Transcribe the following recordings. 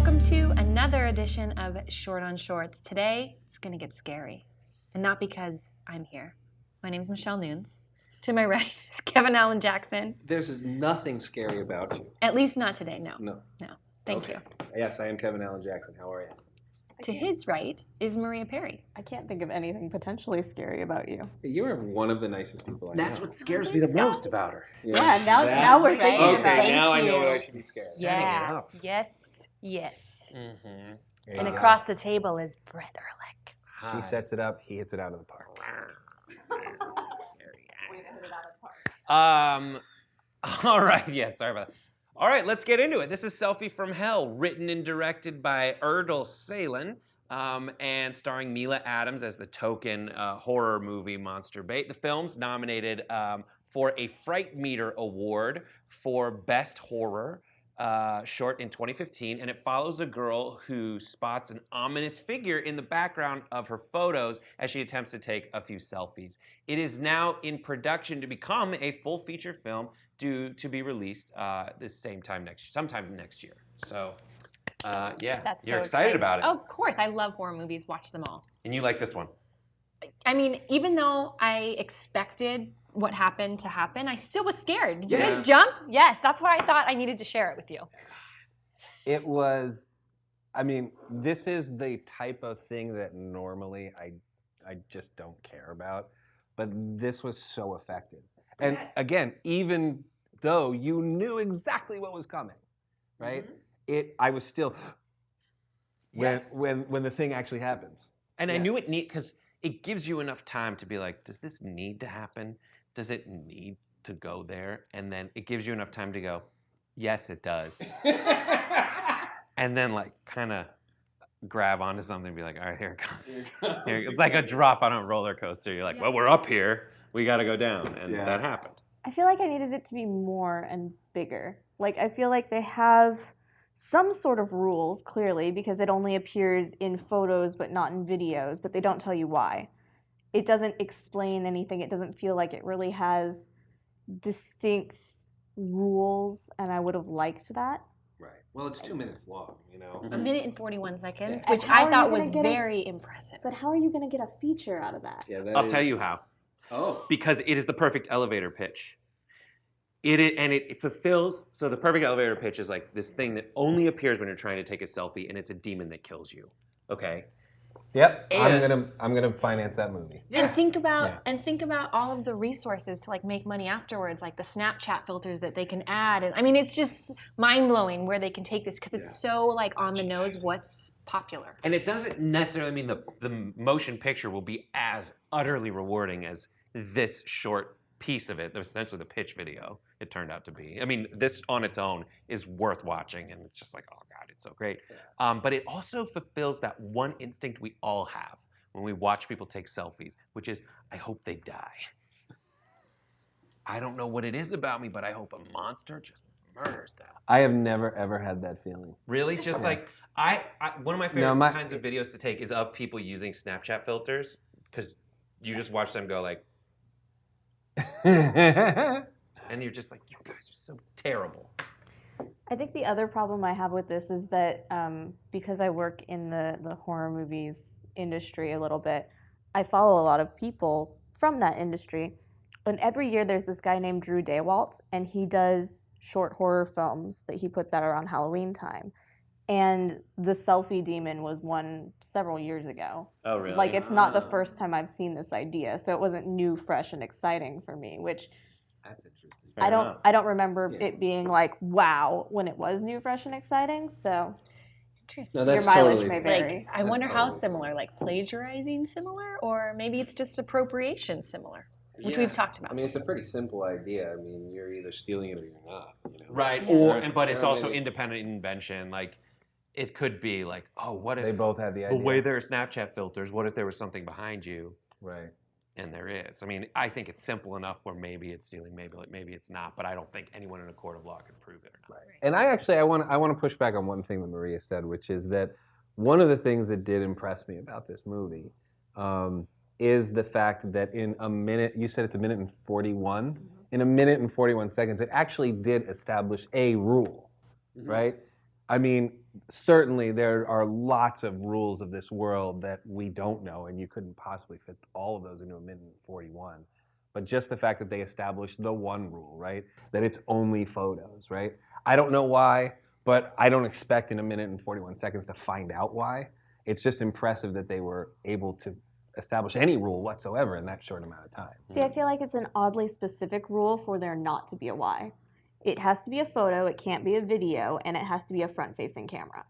Welcome to another edition of Short on Shorts. Today, it's going to get scary. And not because I'm here. My name is Michelle Nunes. To my right is Kevin Allen Jackson. There's nothing scary about you. At least not today, no. No. Thank you. Yes, I am Kevin Allen Jackson. How are you? To his right is Maria Perry. I can't think of anything potentially scary about you. You are one of the nicest people I know. That's what scares me the most about her. Yeah, now we're thinking Okay, about it. now I Thank know you. what I should be scared. Yeah. up. Yes. Mm-hmm. And across the table is Brett Erlich. She sets it up, he hits it out of the park. All right, yeah, sorry about that. All right, let's get into it. This is Selfie From Hell, written and directed by Erdal Ceylan, and starring Meelah Adams as the token horror movie monster bait. The film's nominated for a Fright Meter Award for Best Horror short in 2015, and it follows a girl who spots an ominous figure in the background of her photos as she attempts to take a few selfies. It is now in production to become a full feature film due to be released sometime next year. So, yeah, That's you're so excited exciting. about it. Oh, of course. I love horror movies. Watch them all. And you like this one. I mean, even though I expected what happened to happen, I still was scared. Did you Yes. guys jump? Yes, that's what I thought. I needed to share it with you. It was, I mean, this is the type of thing that normally I just don't care about, but this was so effective. And again, even though you knew exactly what was coming, right? I was still when the thing actually happens. And I knew it because it gives you enough time to be like, does this need to happen? Does it need to go there? And then it gives you enough time to go, yes, it does. And then like kind of grab onto something and be like, all right, here it comes. It's like a drop on a roller coaster. You're like, well, we're up here. We got to go down. And that happened. I feel like I needed it to be more and bigger. Like, I feel like they have some sort of rules, clearly, because it only appears in photos but not in videos, but they don't tell you why. It doesn't explain anything. It doesn't feel like it really has distinct rules, and I would have liked that. Right. Well, it's 2 minutes long, you know? A minute and 41 seconds, Yeah. which And how I are thought you was gonna get it? very impressive. But how are you going to get a feature out of that? Yeah, I'll tell you how. Oh. Because it is the perfect elevator pitch. It fulfills, so the perfect elevator pitch is like this thing that only appears when you're trying to take a selfie, and it's a demon that kills you. Okay? Yep, And- I'm gonna finance that movie. And think about all of the resources to like make money afterwards, like the Snapchat filters that they can add. And I mean, it's just mind blowing where they can take this because it's so like on the nose what's popular. And it doesn't necessarily mean the motion picture will be as utterly rewarding as this short piece of it. That was essentially the pitch video it turned out to be. I mean, this on its own is worth watching, and it's just like, oh God, it's so great. But it also fulfills that one instinct we all have when we watch people take selfies, which is, I hope they die. I don't know what it is about me, but I hope a monster just murders them. I have never ever had that feeling. Really? Just like, one of my favorite kinds of videos to take is of people using Snapchat filters, because you just watch them go like, and you're just like, you guys are so terrible. I think the other problem I have with this is that because I work in the horror movies industry a little bit, I follow a lot of people from that industry. And every year there's this guy named Drew Daywalt, and he does short horror films that he puts out around Halloween time. And the Selfie Demon was one several years ago. Oh, really? Like, it's not the first time I've seen this idea, so it wasn't new, fresh, and exciting for me, which That's interesting. I don't remember it being like, wow, when it was new, fresh, and exciting, so Interesting. No, your that's mileage totally may fair. vary. Like, I wonder how totally similar, like plagiarizing similar, or maybe it's just appropriation similar, which we've talked about. I mean, it's a pretty simple idea. I mean, you're either stealing it or you're not. You know? Right, Yeah. but it's Yeah, also it's- independent invention. Like, it could be like, oh, what if They both had the idea. the way there are Snapchat filters, what if there was something behind you? Right. And there is. I mean, I think it's simple enough where maybe it's stealing, maybe it's not, but I don't think anyone in a court of law can prove it or not. And I want to push back on one thing that Maria said, which is that one of the things that did impress me about this movie is the fact that in a minute, you said it's a minute and 41. In a minute and 41 seconds, it actually did establish a rule, right? I mean, certainly there are lots of rules of this world that we don't know, and you couldn't possibly fit all of those into a minute and 41. But just the fact that they established the one rule, right? That it's only photos, right? I don't know why, but I don't expect in a minute and 41 seconds to find out why. It's just impressive that they were able to establish any rule whatsoever in that short amount of time. See, I feel like it's an oddly specific rule for there not to be a why. It has to be a photo, it can't be a video, and it has to be a front-facing camera.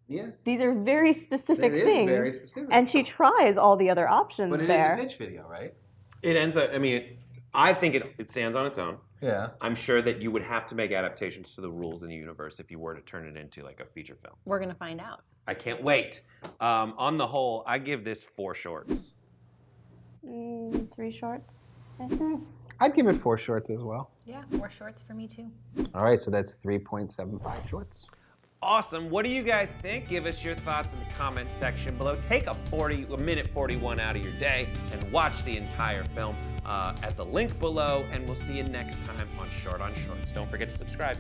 Yeah. These are very specific It is things. very specific. And she tries all the other options But it there. is a pitch video, right? It ends up, I mean, I think it stands on its own. Yeah. I'm sure that you would have to make adaptations to the rules in the universe if you were to turn it into like a feature film. We're gonna find out. I can't wait. On the whole, I give this 4 shorts. 3 shorts. I'd give it 4 shorts as well. Yeah, 4 shorts for me too. All right, so that's 3.75 shorts. Awesome. What do you guys think? Give us your thoughts in the comment section below. Take a minute 41 out of your day and watch the entire film at the link below, and we'll see you next time on Short on Shorts. Don't forget to subscribe.